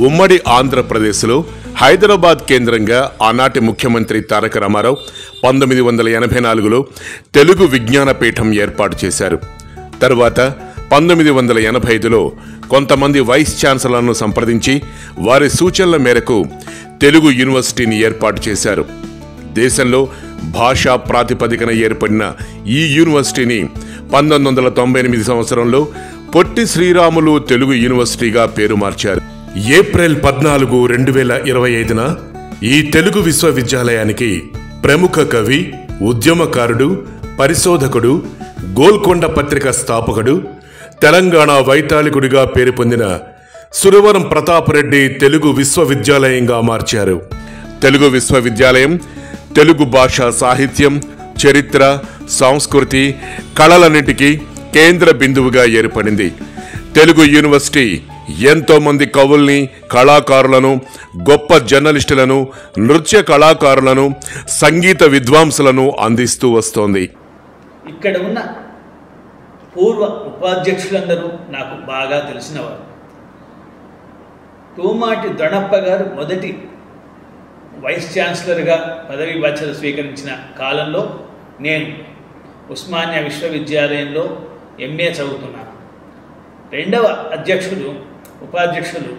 ఉమ్మడి ఆంధ్రప్రదేశ్లో హైదరాబాద్ కేంద్రంగా ఆనాటి ముఖ్యమంత్రి తారక రామారావు 1984లో తెలుగు విజ్ఞాన పీఠం ఏర్పాటు చేశారు. తరువాత 1985లో కొంతమంది వైస్ ఛాన్సలర్లను సంప్రదించి వారి సూచనల మేరకు తెలుగు యూనివర్సిటీని ఏర్పాటు చేశారు. దేశంలో భాషా ప్రాతిపదికన ఏర్పడిన ఈ యూనివర్సిటీని 1998 సంవత్సరంలో పొట్టి శ్రీరాములు తెలుగు యూనివర్సిటీగా పేరు మార్చారు. ఏప్రిల్ 14, 2025న ఈ తెలుగు విశ్వవిద్యాలయానికి ప్రముఖ కవి, ఉద్యమకారుడు, పరిశోధకుడు, గోల్కొండ పత్రిక స్థాపకుడు, తెలంగాణ వైతాళికుడిగా పేరు పొందిన సురవరం ప్రతాపరెడ్డి తెలుగు విశ్వవిద్యాలయంగా మార్చారు. తెలుగు విశ్వవిద్యాలయం తెలుగు భాష, సాహిత్యం, చరిత్ర, సంస్కృతి, కళలన్నింటికీ కేంద్ర బిందువుగా ఏర్పడింది. తెలుగు యూనివర్సిటీ ఎంతో మంది కవుల్ని, కళాకారులను, గొప్ప జర్నలిస్టులను, నృత్య కళాకారులను, సంగీత విద్వాంసులను అందిస్తూ వస్తోంది. ఇక్కడ ఉన్న పూర్వ ఉపాధ్యక్షులందరూ నాకు బాగా తెలిసినవారు. తూమాటి దొణప్ప గారు మొదటి వైస్ ఛాన్సలర్గా పదవీ బాధ్యతలు స్వీకరించిన కాలంలో నేను ఉస్మానియా విశ్వవిద్యాలయంలో ఎంఏ చదువుతున్నాను. రెండవ ఉపాధ్యక్షులు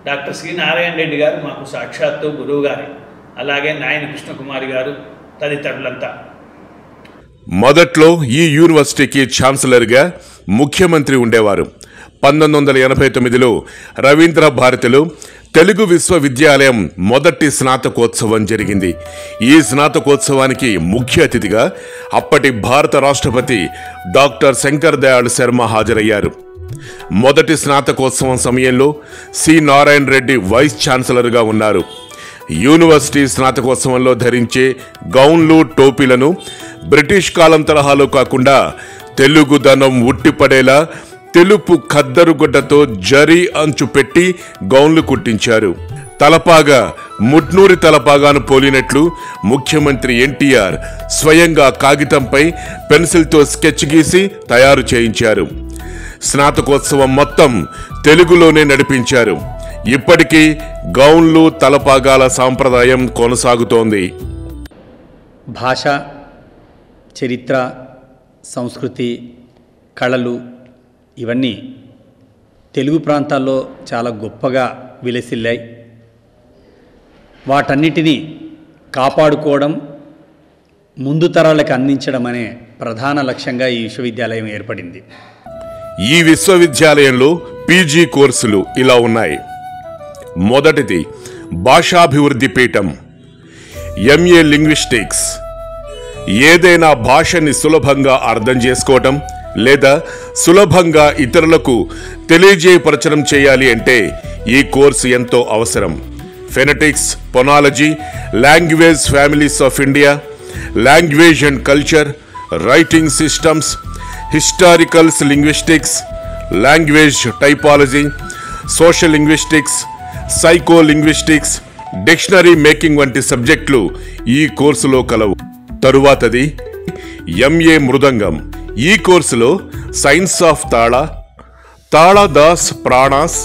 డాక్టర్ సి నారాయణ రెడ్డి గారు మాకు సాక్షాత్తు గురువు గారు, అలాగే నాయన కృష్ణకుమారి గారు తదితరులంతా. మొదట్లో ఈ యూనివర్సిటీకి ఛాన్సలర్గా ముఖ్యమంత్రి ఉండేవారు. 1989లో రవీంద్ర భారతిలో తెలుగు విశ్వవిద్యాలయం మొదటి స్నాతకోత్సవం జరిగింది. ఈ స్నాతకోత్సవానికి ముఖ్య అతిథిగా అప్పటి భారత రాష్ట్రపతి డాక్టర్ శంకర్ దయాళ్ శర్మ హాజరయ్యారు. మొదటి స్నాతకోత్సవం సమయంలో సి నారాయణ రెడ్డి వైస్ ఛాన్సలర్గా ఉన్నారు. యూనివర్సిటీ స్నాతకోత్సవంలో ధరించే గౌన్లు, టోపీలను బ్రిటిష్ కాలం తరహాలో కాకుండా తెలుగుదనం ఉట్టిపడేలా తెలుపు ఖద్దరుగుడ్డతో జరీ అంచు పెట్టి గౌన్లు కుట్టించారు. తలపాగా ముట్నూరి తలపాగాను పోలినట్లు ముఖ్యమంత్రి ఎన్టీఆర్ స్వయంగా కాగితంపై పెన్సిల్తో స్కెచ్ గీసి తయారు చేయించారు. స్నాతకోత్సవం మొత్తం తెలుగులోనే నడిపించారు. ఇప్పటికీ గౌన్లు, తలపాగాల సాంప్రదాయం కొనసాగుతోంది. భాష, చరిత్ర, సంస్కృతి, కళలు ఇవన్నీ తెలుగు ప్రాంతాల్లో చాలా గొప్పగా విలసిల్లాయి. వాటన్నిటినీ కాపాడుకోవడం, ముందు తరాలకు అందించడం అనే ప్రధాన లక్ష్యంగా ఈ విశ్వవిద్యాలయం ఏర్పడింది. ఈ విశ్వవిద్యాలయంలో పీజీ కోర్సులు ఇలా ఉన్నాయి. మొదటిది భాషాభివృద్ధి పీఠం, ఎంఏ లింగ్విస్టిక్స్. ఏదైనా భాషని సులభంగా అర్థం చేసుకోవటం లేదా సులభంగా ఇతరులకు తెలియజేయపరచడం చేయాలి అంటే ఈ కోర్సు ఎంతో అవసరం. Phonetics, phonology, language families of India, language and culture, writing systems, historicals linguistics, language typology, social linguistics, psycho linguistics, dictionary making వంటి సబ్జెక్టులు ఈ కోర్సులో కలవు. తరువాతది ఎంఏ మృదంగం. ఈ కోర్సులో సైన్స్ ఆఫ్ తాళ, తాళదాస్ ప్రాణాస్,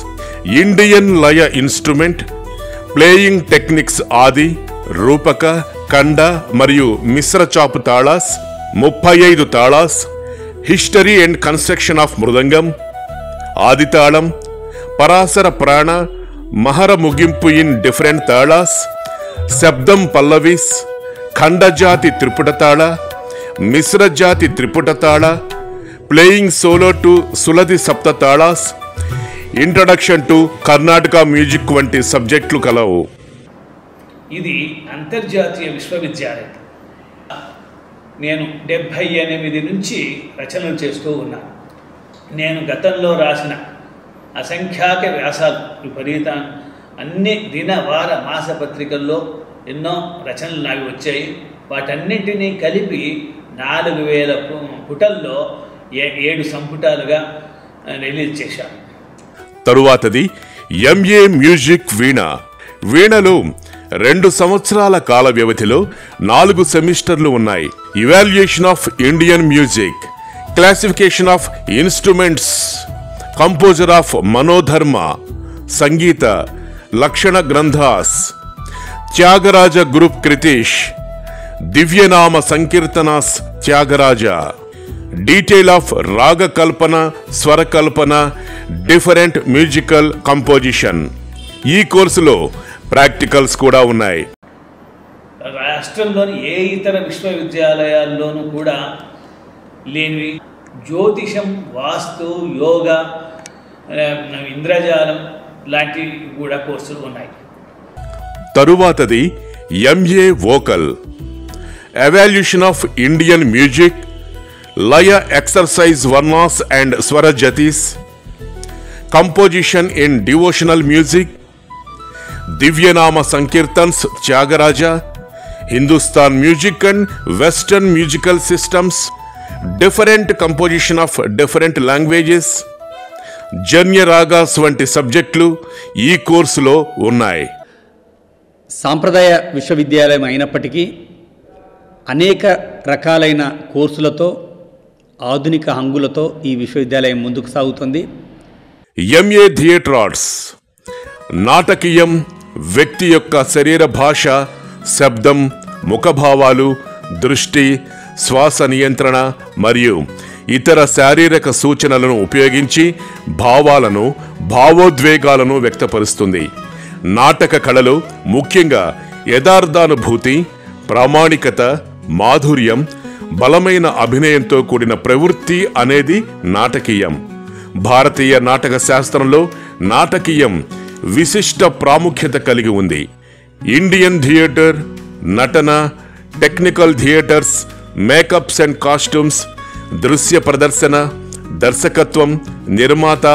Indian laya instrument, playing techniques Adi, Rupaka, Khanda మరియు Mishra Chapu talas, 35 talas, history and construction of mridangam, ఆదితాళం, పరాశర ప్రాణ, మహర ముగింపు ఇన్ డిఫరెంట్ తాళాస్, శబ్దం పల్లవీస్, ఖండజాతి త్రిపుటతాళ, మిశ్రజాతి త్రిపుటతాళ, ప్లేయింగ్ సోలో టు సులది సప్తతాళాస్, ఇంట్రడక్షన్ టు కర్ణాటక మ్యూజిక్ వంటి సబ్జెక్టులు కలవు. ఇది అంతర్జాతీయ విశ్వవిద్యాలయం. నేను 78 నుంచి రచనలు చేస్తూ ఉన్నాను. నేను గతంలో రాసిన అసంఖ్యాక వ్యాసాలు, విపరీత అన్ని దిన, వార, మాస పత్రికల్లో ఎన్నో రచనలు నావి వచ్చాయి. వాటన్నింటినీ కలిపి 4000 పుటల్లో 7 సంపుటాలుగా రిలీజ్ చేశాను. తరువాతది ఎంఏ మ్యూజిక్ వీణ. వీణలో 2 సంవత్సరాల కాల వ్యవధిలో 4 సెమిస్టర్లు ఉన్నాయి. Evaluation of Indian music, classification of instruments, composer of మనోధర్మ, సంగీత, లక్షణ గ్రంథాస్, త్యాగరాజ గ్రూప్ క్రితీష్, దివ్యనామ సంకీర్తనాస్ త్యాగరాజ, డీటెయిల్ ఆఫ్ రాగ కల్పన, స్వర కల్పన, డిఫరెంట్ మ్యూజికల్ కంపోజిషన్. ఈ కోర్సులో ప్రాక్టికల్స్ కూడా ఉన్నాయి. రాష్ట్రంలోని ఏ ఇతర విశ్వవిద్యాలయాల్లోనూ కూడా లేనివి జ్యోతిషం, వాస్తు, యోగా, ఇంద్రజాలం లాంటివి కూడా కోర్సులు ఉన్నాయి. తరువాతది MA vocal, evolution of Indian music, laya exercise varnas and swarajatis, composition in devotional music, దివ్యనామ సంకీర్తన్స్ Tyagaraja, Hindustan music and western musical systems, different composition of different languages, జన్య రాగాస్ వంటి సబ్జెక్టులు ఈ కోర్సులో ఉన్నాయి. సాంప్రదాయ విశ్వవిద్యాలయం అయినప్పటికీ అనేక రకాలైన కోర్సులతో, ఆధునిక హంగులతో ఈ విశ్వవిద్యాలయం ముందుకు సాగుతుంది. ఎంఏ థియేటర్ ఆర్ట్స్, నాటకీయం, వ్యక్తి యొక్క శరీర భాష, శబ్దం, ముఖభావాలు, దృష్టి, శ్వాస నియంత్రణ మరియు ఇతర శారీరక సూచనలను ఉపయోగించి భావాలను, భావోద్వేగాలను వ్యక్తపరుస్తుంది. నాటక కళలో ముఖ్యంగా యథార్థానుభూతి, ప్రామాణికత, మాధుర్యం, బలమైన అభినయంతో కూడిన ప్రవృత్తి అనేది నాటకీయం. భారతీయ నాటక శాస్త్రంలో నాటకీయం విశిష్ట ప్రాముఖ్యత కలిగి ఉంది. ఇండియన్ థియేటర్, నటన, technical theatres, makeups and costumes, దృశ్య ప్రదర్శన, దర్శకత్వం, నిర్మాత,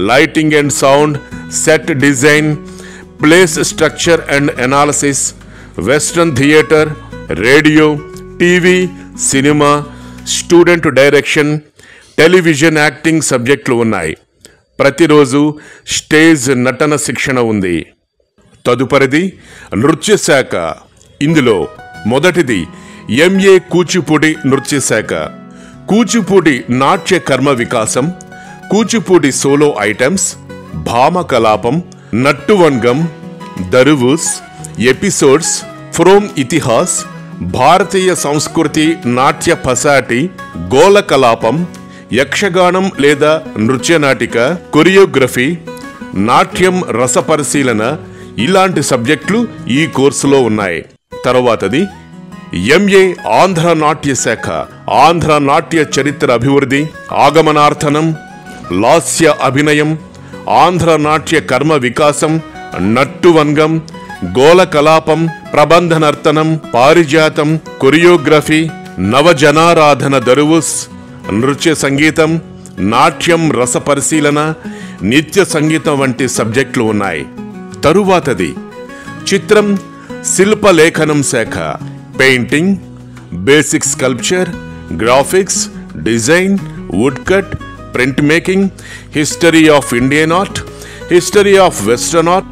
lighting and sound, set design, place structure and analysis, western theatre, radio, TV, cinema, student direction, television acting సబ్జెక్టులు ఉన్నాయి. ప్రతిరోజు స్టేజ్ నటన శిక్షణ ఉంది. తదుపరిది నృత్య శాఖ. ఇందులో మొదటిది ఎంఏ కూచిపూడి నృత్య శాఖ. కూచిపూడి నాట్య కర్మ వికాసం, కూచిపూడి సోలో ఐటమ్స్, భామకలాపం, నట్టువంగం, దరువుస్, ఎపిసోడ్స్ ఫ్రోమ్ ఇతిహాస్, భారతీయ సంస్కృతి నాట్య పసాటి, గోలకలాపం, యక్షగానం లేదా నృత్యనాటిక, కొరియోగ్రఫీ, నాట్యం రసపరిశీలన ఇలాంటి సబ్జెక్టులు ఈ కోర్సులో ఉన్నాయి. తరువాతది ఎంఏ ఆంధ్ర నాట్య శాఖ. ఆంధ్ర నాట్య చరిత్ర అభివృద్ధి, ఆగమనార్థనం, లాస్య అభినయం, ఆంధ్ర నాట్య కర్మ వికాసం, నట్టువంగం, గోలకలాపం, ప్రబంధనర్తనం, పారిజాతం, కొరియోగ్రఫీ, నవజనారాధన, దరువుస్, నృత్య సంగీతం, నాట్యం రసపరిశీలన, నిత్య సంగీతం వంటి సబ్జెక్టులు ఉన్నాయి. తరువాతది చిత్రం, శిల్పలేఖనం శాఖ. Painting, basic sculpture, graphics, design, wood cut, print making, history of Indian art, history of western art,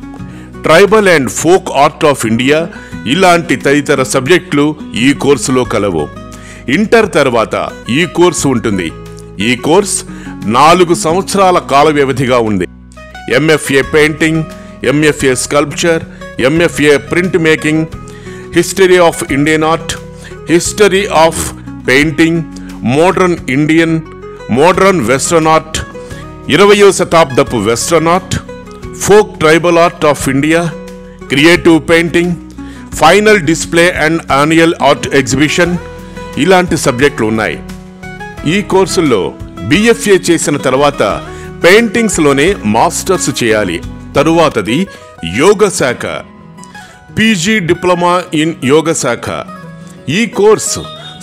tribal and folk art of India ఇలాంటి తదితర సబ్జెక్టులు ఈ కోర్సులో కలవు. ఇంటర్ తర్వాత ఈ కోర్సు ఉంటుంది. ఈ కోర్స్ 4 సంవత్సరాల కాల వ్యవధిగా ఉంది. MFA painting, MFA sculpture, MFA print making, history of Indian art, history of painting, modern Indian, modern western art, 20వ శతాబ్దపు western art, folk tribal art of India, creative painting, final display and annual art exhibition ఇలాంటి సబ్జెక్టులు ఉన్నాయి. ఈ కోర్సుల్లో BFA చేసిన తర్వాత పెయింటింగ్స్లోనే masters చేయాలి. తరువాతది యోగ శాఖ. పీజీ డిప్లొమా ఇన్ యోగ శాఖ. ఈ కోర్సు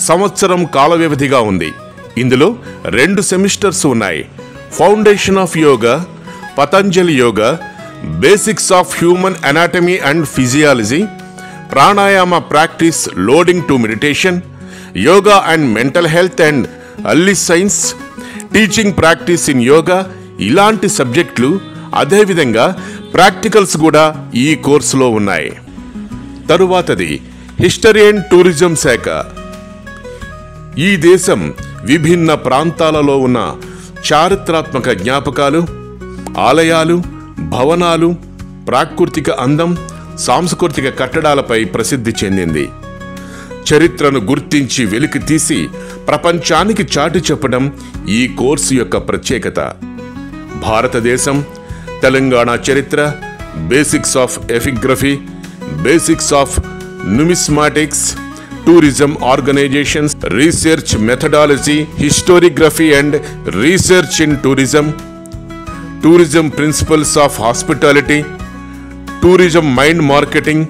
సంవత్సరం కాల వ్యవధిగా ఉంది. ఇందులో 2 సెమిస్టర్స్ ఉన్నాయి. Foundation of yoga, Patanjali yoga, basics of human anatomy and physiology, pranayama practice loading to meditation, yoga and mental health and early science, teaching practice in yoga ఇలాంటి సబ్జెక్టులు, అదేవిధంగా ప్రాక్టికల్స్ కూడా ఈ కోర్సులో ఉన్నాయి. తరువాతది హిస్టరీ అండ్ టూరిజం శాఖ. ఈ దేశం విభిన్న ప్రాంతాలలో ఉన్న చారిత్రాత్మక జ్ఞాపకాలు, ఆలయాలు, భవనాలు, ప్రాకృతిక అందం, సాంస్కృతిక కట్టడాలపై ప్రసిద్ధి చెందింది. చరిత్రను గుర్తించి వెలికి తీసి ప్రపంచానికి చాటి చెప్పడం ఈ కోర్సు యొక్క ప్రత్యేకత. భారతదేశం, తెలంగాణ చరిత్ర, basics of epigraphy, basics of numismatics, tourism organisations, research methodology, historiography and research in tourism, tourism principles of hospitality, tourism mind marketing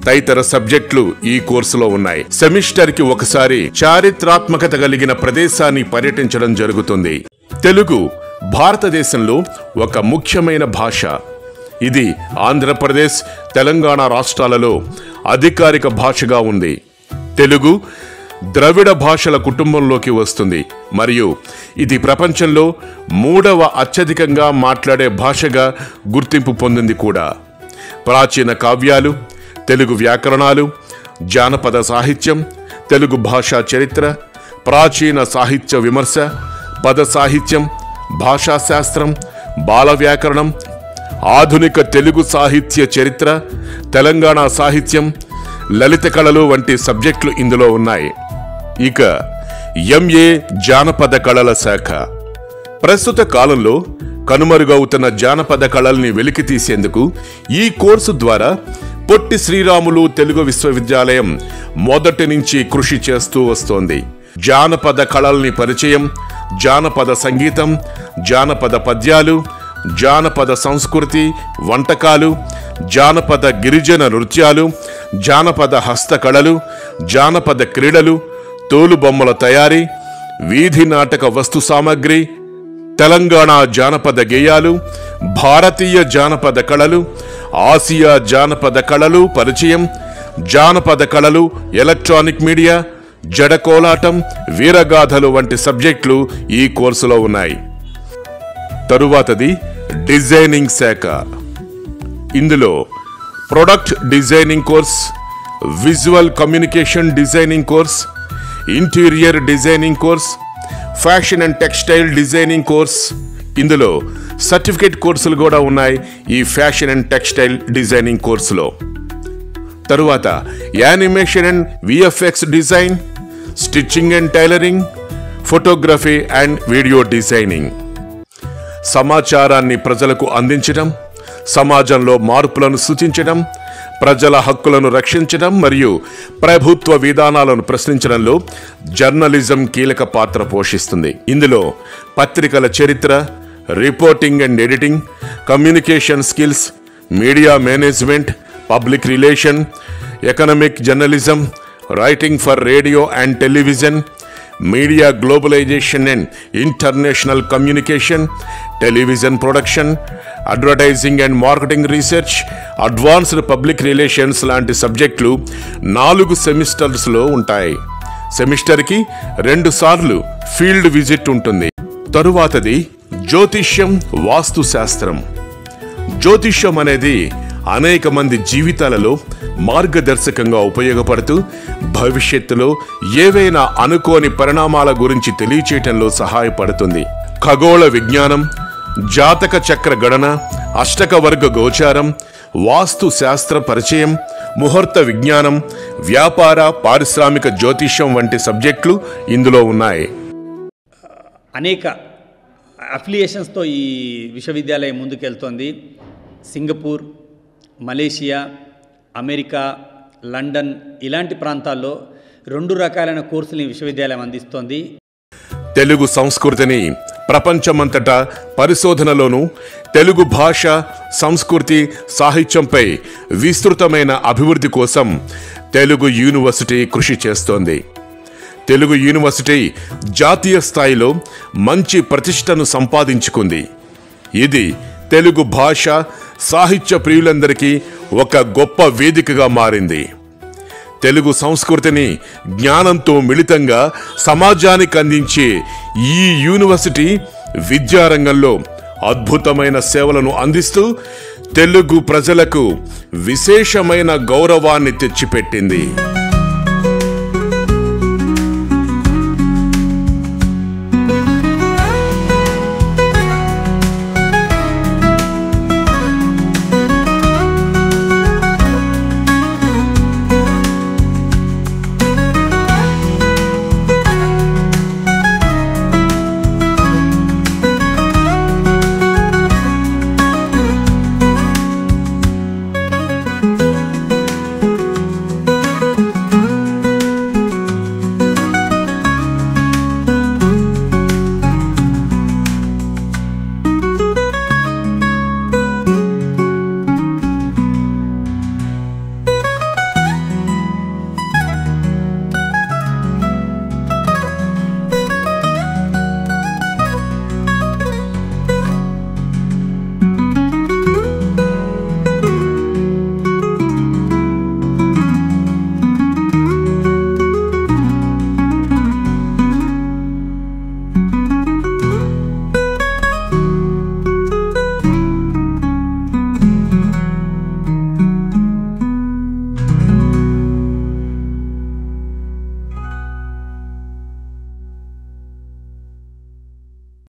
తదితర సబ్జెక్టులు ఈ కోర్సులో ఉన్నాయి. సెమిస్టర్ కి ఒకసారి చారిత్రాత్మకత కలిగిన ప్రదేశాన్ని పర్యటించడం జరుగుతుంది. తెలుగు భారతదేశంలో ఒక ముఖ్యమైన భాష. ఇది ఆంధ్రప్రదేశ్, తెలంగాణ రాష్ట్రాలలో అధికారిక భాషగా ఉంది. తెలుగు ద్రవిడ భాషల కుటుంబంలోకి వస్తుంది మరియు ఇది ప్రపంచంలో 3వ అత్యధికంగా మాట్లాడే భాషగా గుర్తింపు పొందింది కూడా. ప్రాచీన కావ్యాలు, తెలుగు వ్యాకరణాలు, జానపద సాహిత్యం, తెలుగు భాషా చరిత్ర, ప్రాచీన సాహిత్య విమర్శ, పద సాహిత్యం, భాషాశాస్త్రం, బాల వ్యాకరణం, ఆధునిక తెలుగు సాహిత్య చరిత్ర, తెలంగాణ సాహిత్యం, లలిత కళలు వంటి సబ్జెక్టులు ఇందులో ఉన్నాయి. ఇక ఎంఏ జానపద కళల శాఖ. ప్రస్తుత కాలంలో కనుమరుగవుతున్న జానపద కళల్ని వెలికి తీసేందుకు ఈ కోర్సు ద్వారా పొట్టి శ్రీరాములు తెలుగు విశ్వవిద్యాలయం మొదటి నుంచి కృషి చేస్తూ వస్తోంది. జానపద కళల్ని పరిచయం, జానపద సంగీతం, జానపద పద్యాలు, జానపద సంస్కృతి, వంటకాలు, జానపద గిరిజన నృత్యాలు, జానపద హస్తకళలు, జానపద క్రీడలు, తోలుబొమ్మల తయారీ, వీధి నాటక వస్తు సామగ్రి, తెలంగాణ జానపద గేయాలు, భారతీయ జానపద కళలు, ఆసియా జానపద కళలు పరిచయం, జానపద కళలు, ఎలక్ట్రానిక్ మీడియా, జడకోలాటం, వీరగాథలు వంటి సబ్జెక్టులు ఈ కోర్సులో ఉన్నాయి. తరువాతది డిజైనింగ్ శాఖ. ఇందులో product designing course, visual communication designing course, interior designing course, fashion and textile designing course, ఇందులో సర్టిఫికేట్ కోర్సులు కూడా ఉన్నాయి ఈ ఫ్యాషన్ అండ్ టెక్స్టైల్ డిజైనింగ్ కోర్సులో. తరువాత animation and VFX design, stitching and tailoring, photography and video designing. సమాచారాన్ని ప్రజలకు అందించడం, సమాజంలో మార్పులను సూచించడం, ప్రజల హక్కులను రక్షించడం మరియు ప్రభుత్వ విధానాలను ప్రశ్నించడంలో జర్నలిజం కీలక పాత్ర పోషిస్తుంది. ఇందులో పత్రికల చరిత్ర, reporting and editing, communication skills, media management, public relation, economic journalism, writing for radio and television, media globalisation and international communication, television production, advertising and marketing research, advanced public relations లాంటి సబ్జెక్టులు 4 సెమిస్టర్స్లో ఉంటాయి. సెమిస్టర్కి 2 సార్లు ఫీల్డ్ విజిట్ ఉంటుంది. తరువాతది జ్యోతిష్యం, వాస్తు శాస్త్రం. జ్యోతిష్యం అనేది అనేక మంది జీవితాలలో మార్గదర్శకంగా ఉపయోగపడుతూ భవిష్యత్తులో ఏవైనా అనుకోని పరిణామాల గురించి తెలియచేయటంలో సహాయపడుతుంది. ఖగోళ విజ్ఞానం, జాతక చక్ర గణన, అష్టక వర్గ గోచారం, వాస్తు శాస్త్ర పరిచయం, ముహూర్త విజ్ఞానం, వ్యాపార పారిశ్రామిక జ్యోతిష్యం వంటి సబ్జెక్టులు ఇందులో ఉన్నాయి. అనేక అఫిలియేషన్స్తో ఈ విశ్వవిద్యాలయం ముందుకెళ్తోంది. సింగపూర్, మలేషియా, అమెరికా, లండన్ ఇలాంటి ప్రాంతాల్లో 2 రకాలైన కోర్సులు విశ్వవిద్యాలయం అందిస్తోంది. తెలుగు సంస్కృతిని ప్రపంచమంతటా పరిశోధనలోనూ తెలుగు భాష, సంస్కృతి, సాహిత్యంపై విస్తృతమైన అభివృద్ధి కోసం తెలుగు యూనివర్సిటీ కృషి చేస్తోంది. తెలుగు యూనివర్సిటీ జాతీయ స్థాయిలో మంచి ప్రతిష్టను సంపాదించుకుంది. ఇది తెలుగు భాష, సాహిత్య ప్రియులందరికీ ఒక గొప్ప వేదికగా మారింది. తెలుగు సంస్కృతిని జ్ఞానంతో మిళితంగా సమాజానికి అందించే ఈ యూనివర్సిటీ విద్యారంగంలో అద్భుతమైన సేవలను అందిస్తూ తెలుగు ప్రజలకు విశేషమైన గౌరవాన్ని తెచ్చిపెట్టింది.